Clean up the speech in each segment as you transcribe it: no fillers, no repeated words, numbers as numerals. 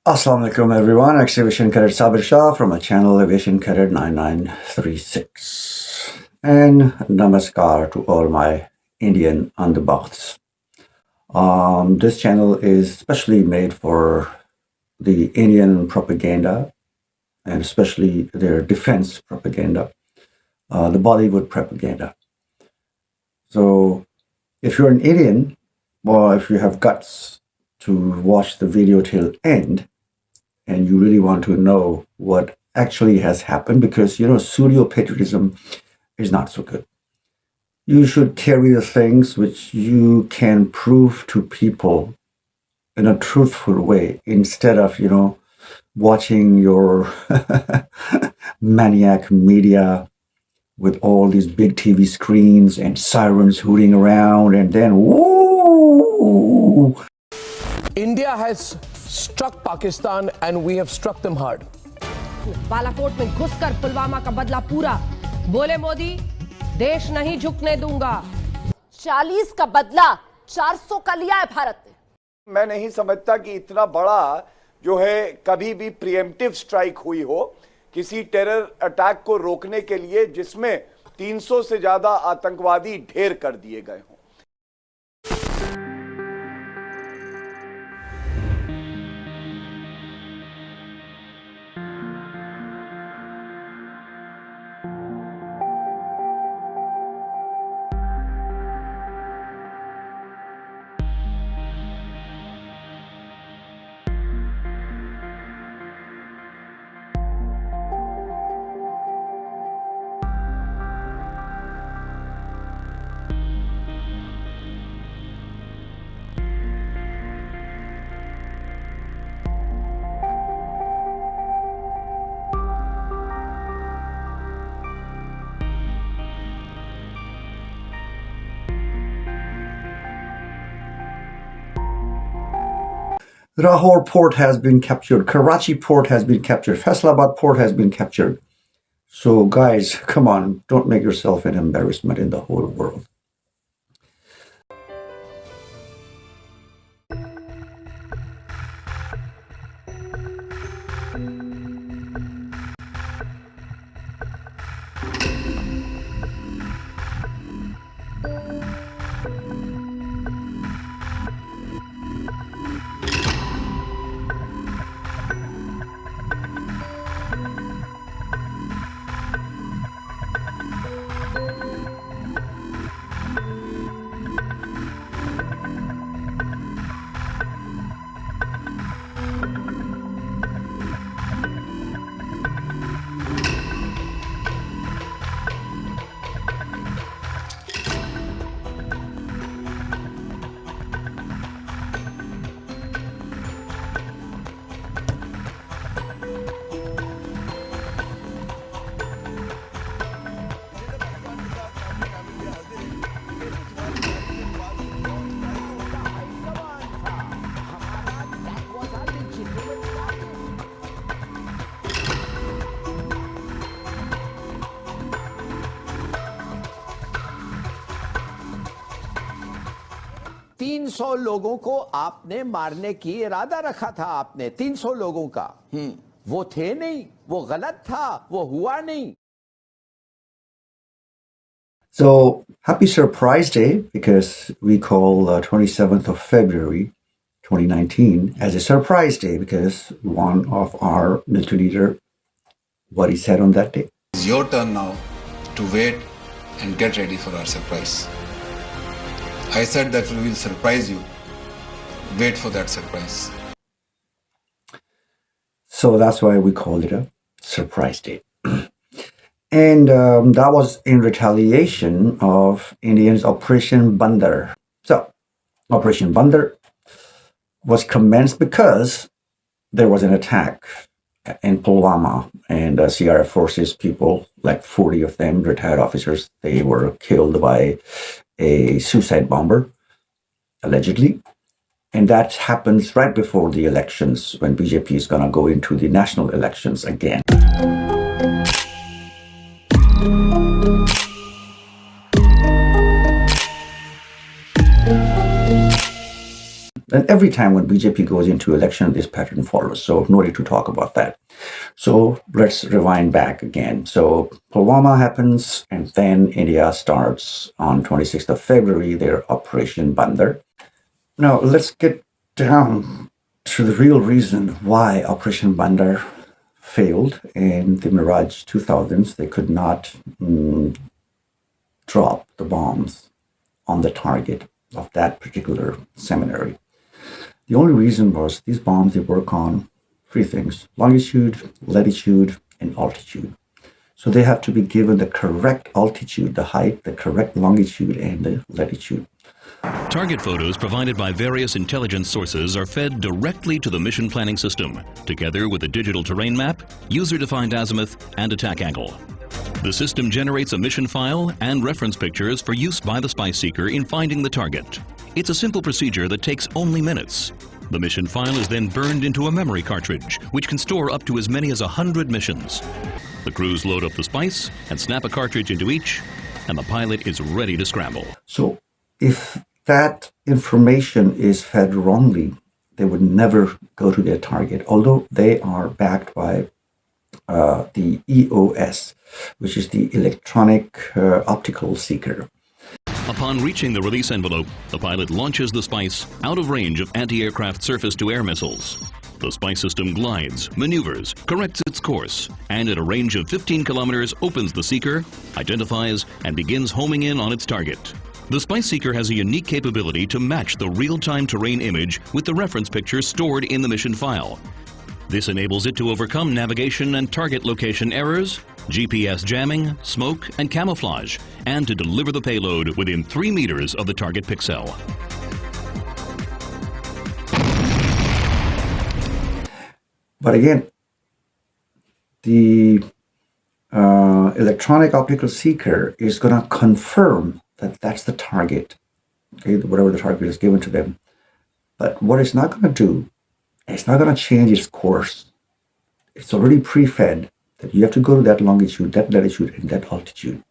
Assalamu alaikum everyone, Aviation Cadet Sabir Shah from my channel Aviation Cadet 9936, and namaskar to all my Indian underbouts. This channel is specially made for the Indian propaganda, and especially their defense propaganda, the Bollywood propaganda. So if you're an Indian, or if you have guts to watch the video till end, and you really want to know what actually has happened, because pseudo patriotism is not so good. You should carry the things which you can prove to people in a truthful way, instead of watching your maniac media with all these big TV screens and sirens hooting around, and then woo! India has struck Pakistan and we have struck them hard. Balakot में घुसकर पुलवामा का बदला पूरा, बोले मोदी देश नहीं झुकने दूंगा। 40 का बदला 400 का लिया है भारत ने। मैं नहीं समझता कि इतना बड़ा जो है कभी भी प्रीएम्प्टिव स्ट्राइक हुई हो किसी टेरर अटैक को रोकने के लिए, जिसमें 300 से ज्यादा आतंकवादी ढेर कर दिए गए हों। Lahore port has been captured. Karachi port has been captured. Faisalabad port has been captured. So guys, come on, don't make yourself an embarrassment in the whole world. तीन 300 लोगों को आपने मारने की इरादा रखा था। आपने 300 लोगों का वो थे नहीं, वो गलत था, वो हुआ नहीं। So happy Surprise Day, because we call 27th of February 2019 as a surprise day, because one of our military leader, what he said on that day. It's your turn now to wait and get ready for our surprise. I said that we will surprise you. Wait for that surprise. So that's why we called it a surprise day. And that was in retaliation of Indians' Operation Bandar. So Operation Bandar was commenced because there was an attack in Pulwama, and CRF forces people, like 40 of them, retired officers, they were killed by a suicide bomber, allegedly. And that happens right before the elections, when BJP is going to go into the national elections again. And every time when BJP goes into election, this pattern follows. So no need to talk about that. So let's rewind back again. So Pulwama happens, and then India starts on 26th of February, their Operation Bandar. Now let's get down to the real reason why Operation Bandar failed in the Mirage 2000s. They could not drop the bombs on the target of that particular seminary. The only reason was these bombs, they work on three things: longitude, latitude, and altitude. So they have to be given the correct altitude, the height, the correct longitude, and the latitude. Target photos provided by various intelligence sources are fed directly to the mission planning system, together with a digital terrain map, user-defined azimuth, and attack angle. The system generates a mission file and reference pictures for use by the spy seeker in finding the target. It's a simple procedure that takes only minutes. The mission file is then burned into a memory cartridge, which can store up to as many as 100 missions. The crews load up the spice and snap a cartridge into each, and the pilot is ready to scramble. So if that information is fed wrongly, they would never go to their target, although they are backed by the EOS, which is the electronic optical seeker. Upon reaching the release envelope, the pilot launches the spice out of range of anti-aircraft surface-to-air missiles. The spice system glides, maneuvers, corrects its course, and at a range of 15 kilometers opens the seeker, identifies, and begins homing in on its target. The spice seeker has a unique capability to match the real-time terrain image with the reference picture stored in the mission file. This enables it to overcome navigation and target location errors, GPS jamming, smoke, and camouflage, and to deliver the payload within 3 meters of the target pixel. But again, the electronic optical seeker is going to confirm that that's the target, okay, whatever the target is given to them. But what it's not going to do, it's not going to change its course. It's already pre-fed that you have to go to that longitude, that latitude, and that altitude.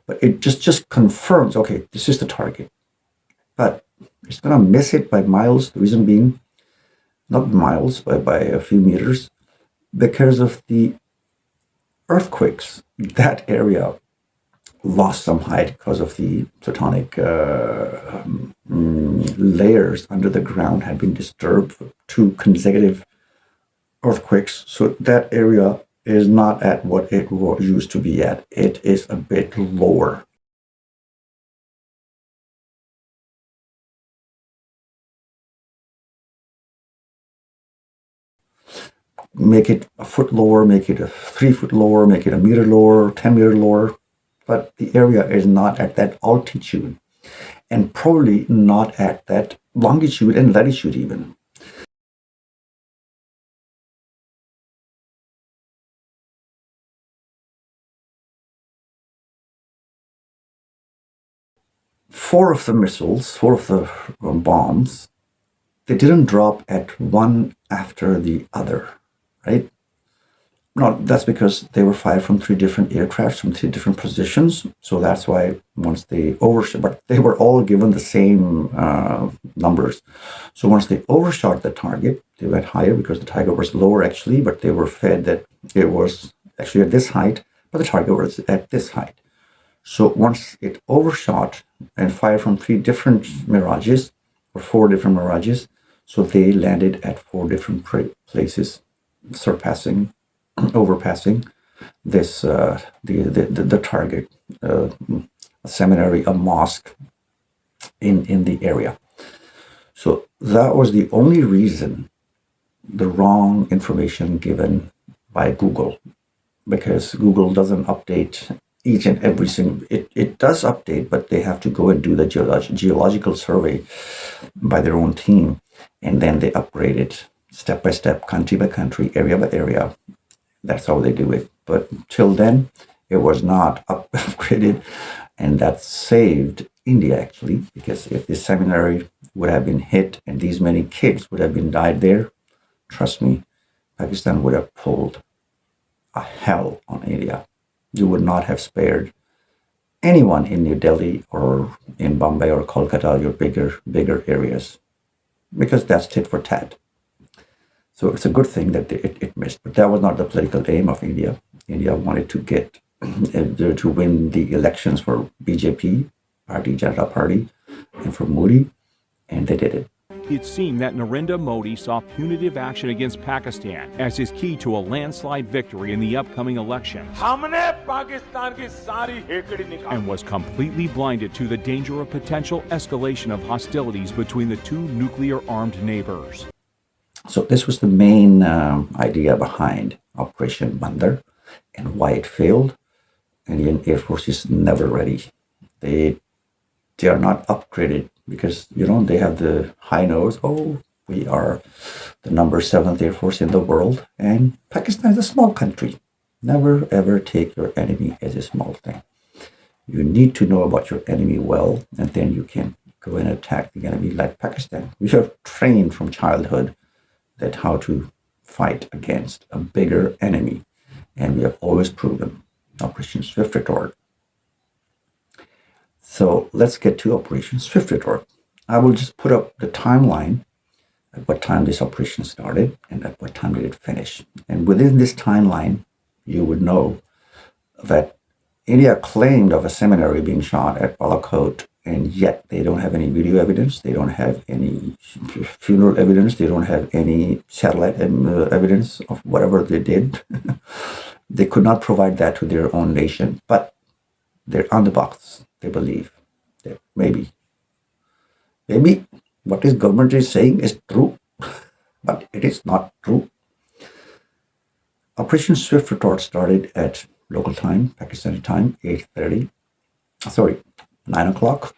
But it just confirms, okay, this is the target. But it's going to miss it by miles. The reason being, not miles, but by a few meters, because of the earthquakes. That area lost some height because of the tectonic layers under the ground had been disturbed for 2 consecutive earthquakes. So that area is not at what it used to be at. It is a bit lower. Make it a foot lower, make it a 3 foot lower, make it a meter lower, 10 meter lower. But the area is not at that altitude, and probably not at that longitude and latitude even. Four of the bombs, they didn't drop at one after the other, right? No, that's because they were fired from 3 different aircrafts from 3 different positions. So that's why once they overshot, but they were all given the same numbers. So once they overshot the target, they went higher because the target was lower actually, but they were fed that it was actually at this height, but the target was at this height. So once it overshot and fired from 3 different mirages, or 4 different mirages, so they landed at 4 different places, overpassing this the target, a seminary, a mosque in the area. So that was the only reason, the wrong information given by Google, because Google doesn't update each and every single, it does update, but they have to go and do the geological survey by their own team, and then they upgrade it step by step, country by country, area by area. That's how they do it. But till then, it was not upgraded, and that saved India actually, because if this seminary would have been hit and these many kids would have been died there, trust me, Pakistan would have pulled a hell on India. You would not have spared anyone in New Delhi or in Bombay or Kolkata, your bigger areas. because that's tit for tat. So it's a good thing that it missed, but that was not the political aim of India. India wanted to get to win the elections for BJP, Bharatiya Janata Party, and for Modi, and they did it. It seemed that Narendra Modi saw punitive action against Pakistan as his key to a landslide victory in the upcoming election, and was completely blinded to the danger of potential escalation of hostilities between the two nuclear-armed neighbors. So this was the main idea behind Operation Bandar, and why it failed. Indian Air Force is never ready. They are not upgraded because, they have the high nose. Oh, we are the number 7th Air Force in the world, and Pakistan is a small country. Never ever take your enemy as a small thing. You need to know about your enemy well, and then you can go and attack the enemy like Pakistan. We are trained from childhood that how to fight against a bigger enemy, and we have always proven. Operation Swift Retort. So let's get to Operation Swift Retort. I will just put up the timeline at what time this operation started and at what time did it finish. And within this timeline, you would know that India claimed of a seminary being shot at Balakot, and yet they don't have any video evidence, they don't have any funeral evidence, they don't have any satellite evidence of whatever they did. They could not provide that to their own nation, but they're on the box. They believe that maybe what this government is saying is true, but it is not true. Operation Swift Retort started at local time, Pakistani time, 9 o'clock.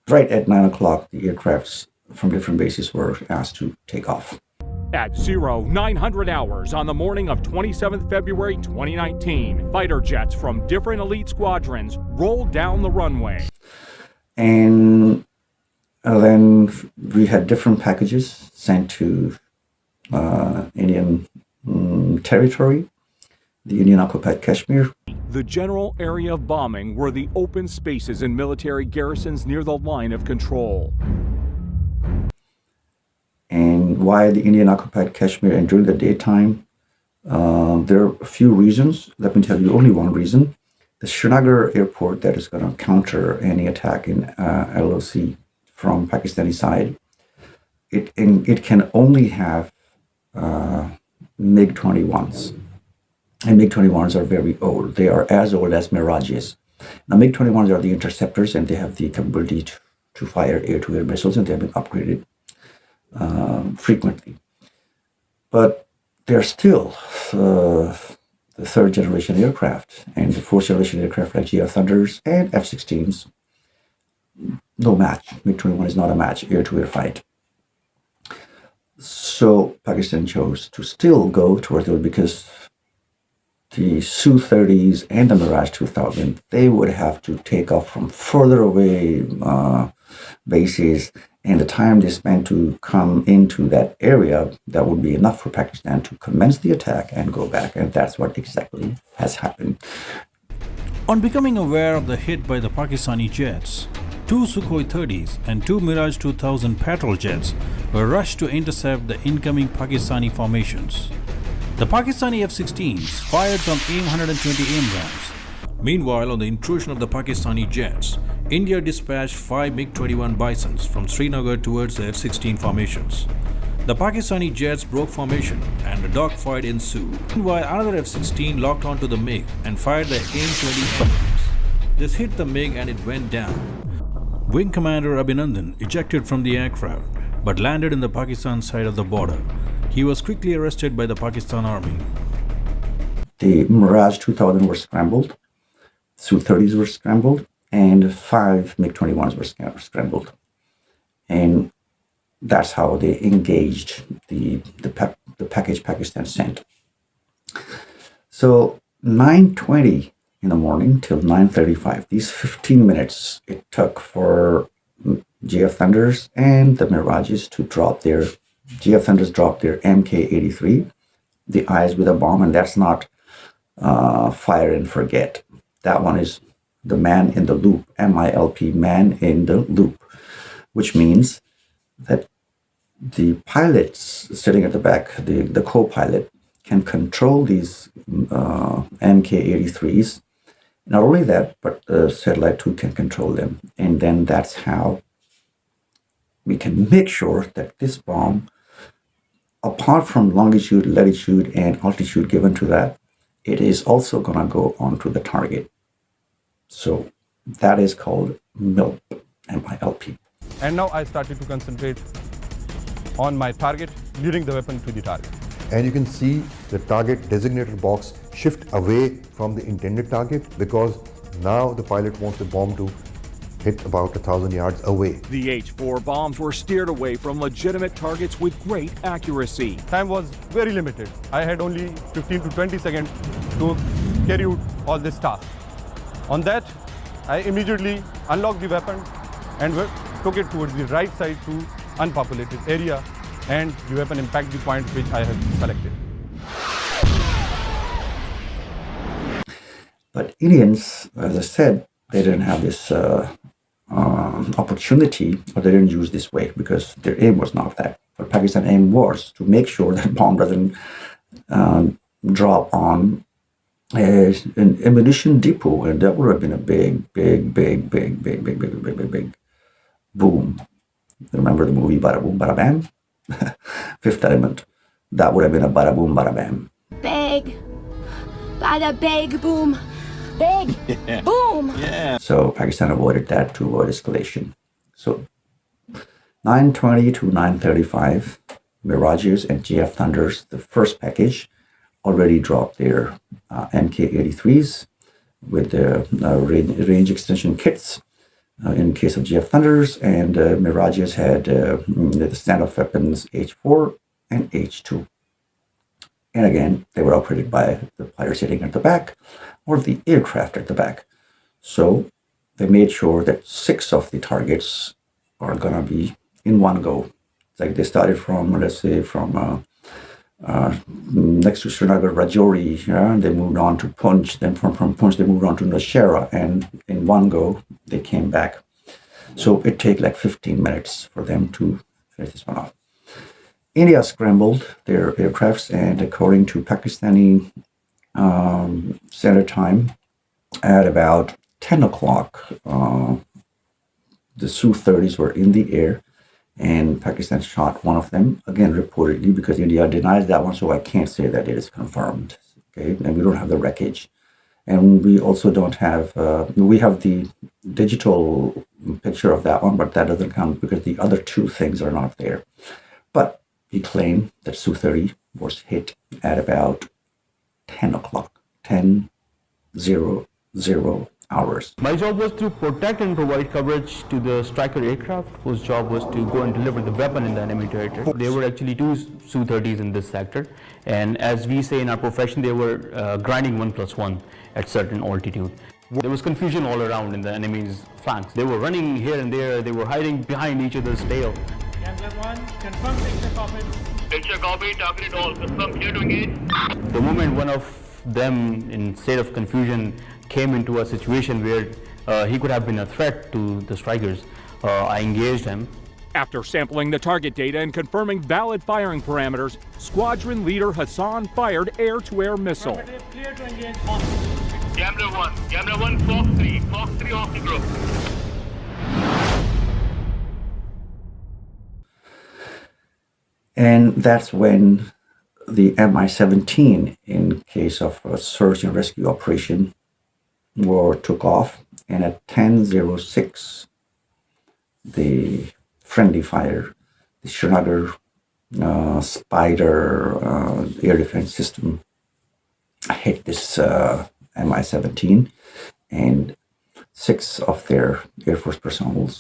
Right at 9 o'clock, the aircrafts from different bases were asked to take off. At 0900 hours on the morning of 27th February 2019, fighter jets from different elite squadrons rolled down the runway. And then we had different packages sent to Indian territory, the Indian occupied Kashmir. The general area of bombing were the open spaces and military garrisons near the line of control. And why the Indian occupied Kashmir and during the daytime? There are a few reasons. Let me tell you only one reason. The Srinagar airport that is going to counter any attack in LOC from Pakistani side, it can only have MiG-21s. And MiG-21s are very old. They are as old as Mirages. Now, MiG-21s are the interceptors, and they have the capability to fire air-to-air missiles, and they have been upgraded frequently. But they're still the third generation aircraft, and the fourth generation aircraft like GF Thunders and F-16s, no match. MiG-21 is not a match, air-to-air fight. So Pakistan chose to still go towards it because the Su-30s and the Mirage 2000, they would have to take off from further away bases, and the time they spent to come into that area, that would be enough for Pakistan to commence the attack and go back, and that's what exactly has happened. On becoming aware of the hit by the Pakistani jets, 2 Sukhoi 30s and 2 Mirage 2000 patrol jets were rushed to intercept the incoming Pakistani formations. The Pakistani F-16s fired some AIM-120 rounds. Meanwhile, on the intrusion of the Pakistani jets, India dispatched 5 MiG-21 Bisons from Srinagar towards the F-16 formations. The Pakistani jets broke formation and a dogfight ensued. Meanwhile, another F-16 locked onto the MiG and fired the AIM-20 bombs. This hit the MiG and it went down. Wing Commander Abhinandan ejected from the aircraft but landed in the Pakistan side of the border. He was quickly arrested by the Pakistan Army. The Mirage 2000 were scrambled, Su-30s were scrambled, and 5 MiG-21s were scrambled. And that's how they engaged the package Pakistan sent. So 9:20 in the morning till 9:35, these 15 minutes it took for GF Thunders and the Mirages to drop their, GF Thunders dropped their Mk-83, the eyes with a bomb, and that's not fire and forget. That one is the man in the loop, MILP, man in the loop, which means that the pilots sitting at the back, the co-pilot, can control these Mk-83s. Not only that, but the satellite too can control them. And then that's how we can make sure that this bomb, apart from longitude, latitude, and altitude given to that, it is also going to go onto the target. So that is called MILP, M-I-L-P. And now I started to concentrate on my target, leading the weapon to the target. And you can see the target designated box shift away from the intended target because now the pilot wants the bomb to hit about 1,000 yards away. The H-4 bombs were steered away from legitimate targets with great accuracy. Time was very limited. I had only 15 to 20 seconds to carry out all this task. On that, I immediately unlocked the weapon and took it towards the right side to unpopulated area, and the weapon impacted the point which I have selected. But Indians, as I said, they didn't have this opportunity, or they didn't use this way because their aim was not that. But Pakistan aim was to make sure that bomb doesn't drop on an ammunition depot, and that would have been a big boom. Remember the movie Bada Boom Bada Bam? Fifth Element. That would have been a Bada Boom Bada Bam. Big, bada big boom, big boom. Yeah. So Pakistan avoided that to avoid escalation. So 9:20 to 9:35, Mirages and GF Thunders, the first package, already dropped their Mk-83s with the range extension kits. In case of GF Thunders, and Mirages had the standoff weapons H4 and H2. And again, they were operated by the pilot sitting at the back or the aircraft at the back. So they made sure that 6 of the targets are going to be in one go. It's like they started from, let's say, from next to Srinagar, Rajouri, they moved on to Punch, then from Punch they moved on to Nashera, and in one go they came back. So it took like 15 minutes for them to finish this one off. India scrambled their aircrafts, and according to Pakistani standard time, at about 10 o'clock, the Su-30s were in the air, and Pakistan shot one of them, again reportedly, because India denies that one, so I can't say that it is confirmed. Okay, and we don't have the wreckage, and we also don't have we have the digital picture of that one, but that doesn't count because the other 2 things are not there. But he claimed that Su-30 was hit at about 10 o'clock, 10:00 hours. My job was to protect and provide coverage to the striker aircraft, whose job was to go and deliver the weapon in the enemy territory. There were actually 2 Su-30s in this sector, and as we say in our profession, they were grinding 1+1 at certain altitude. There was confusion all around in the enemy's flanks. They were running here and there, they were hiding behind each other's tail. Camera 1, confirm picture copy. Picture copy, target all, confirm, clear to engage. The moment one of them, in state of confusion, came into a situation where he could have been a threat to the strikers, I engaged him. After sampling the target data and confirming valid firing parameters, squadron leader Hassan fired air-to-air missile. Clear to engage on. Camera 1, Fox 3 off the group. And that's when the Mi-17, in case of a search and rescue operation, took off, and at 10:06, the friendly fire, the Srinagar Spider air defense system, hit this Mi-17, and 6 of their Air Force personnel,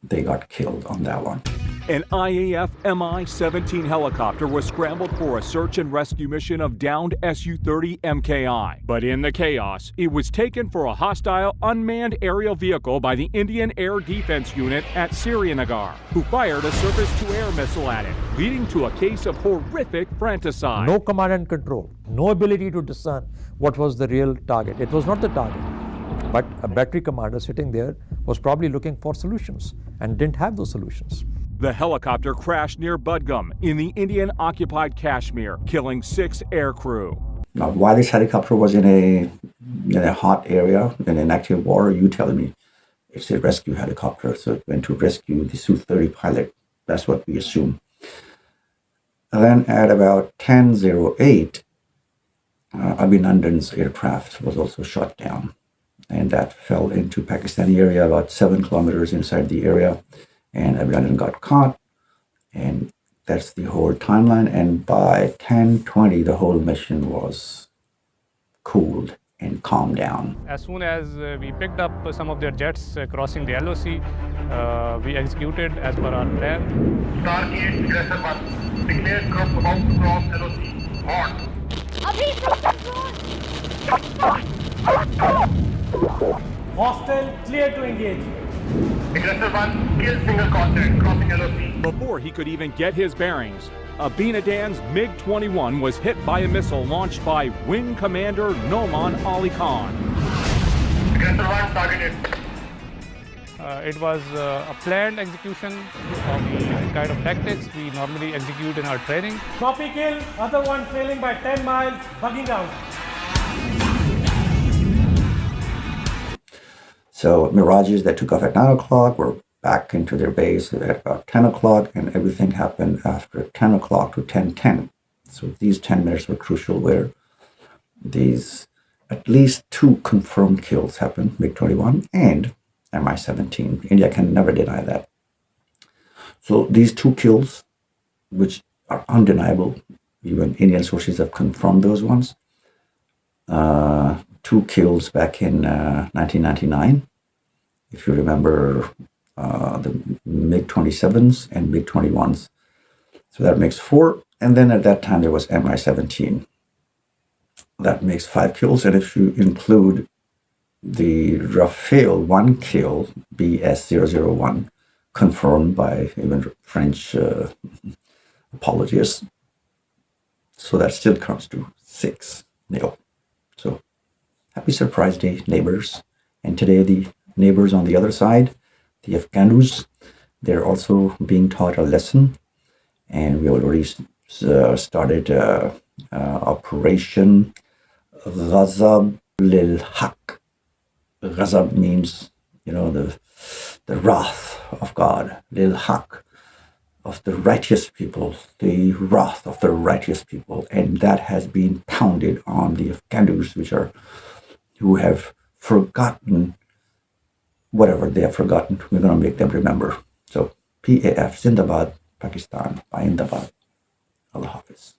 they got killed on that one. An IAF Mi-17 helicopter was scrambled for a search and rescue mission of downed Su-30 MKI. But in the chaos, it was taken for a hostile unmanned aerial vehicle by the Indian Air Defense Unit at Srinagar, who fired a surface-to-air missile at it, leading to a case of horrific fratricide. No command and control, no ability to discern what was the real target. It was not the target, but a battery commander sitting there was probably looking for solutions and didn't have those solutions. The helicopter crashed near Budgam in the Indian-occupied Kashmir, killing 6 aircrew. Now, while this helicopter was in a hot area, in an active war, you tell me it's a rescue helicopter, so it went to rescue the Su-30 pilot. That's what we assume. And then at about 10:08, Abhinandan's aircraft was also shot down, and that fell into Pakistani area about 7 kilometers inside the area, and Abhinandan got caught, and that's the whole timeline. And by 10:20, the whole mission was cooled and calmed down. As soon as we picked up some of their jets crossing the LOC, we executed as per our plan. Target aggressor 1. Declared group about to cross LOC. On. Hostile clear to engage. Aggressor 1 kill single contact crossing LOC. Before he could even get his bearings, Abhinadan's MiG-21 was hit by a missile launched by Wing Commander Noman Ali Khan. Aggressor 1 targeted. It was a planned execution of the kind of tactics we normally execute in our training. Copy kill, other one trailing by 10 miles, bugging out. So Mirages that took off at 9 o'clock were back into their base at about 10 o'clock, and everything happened after 10 o'clock to 10:10. So these 10 minutes were crucial, where these at least 2 confirmed kills happened, MiG-21 and Mi-17. India can never deny that. So these 2 kills, which are undeniable, even Indian sources have confirmed those ones. 2 kills back in 1999. If you remember the MiG-27s and MiG-21s. So that makes 4. And then at that time there was Mi-17. That makes 5 kills. And if you include the Rafale 1 kill, BS-001, confirmed by even French apologists, so that still comes to 6-0. So happy Surprise Day, neighbors. And today the neighbors on the other side, the Afghanus, they're also being taught a lesson. And we already started Operation Ghazab lil Haq. Ghazab means, the wrath of God. Lil Haq, of the righteous people, the wrath of the righteous people. And that has been pounded on the Afghanus, who have forgotten whatever they have forgotten. We're going to make them remember. So PAF, Zindabad, Pakistan, Aindabad. Allah Hafiz.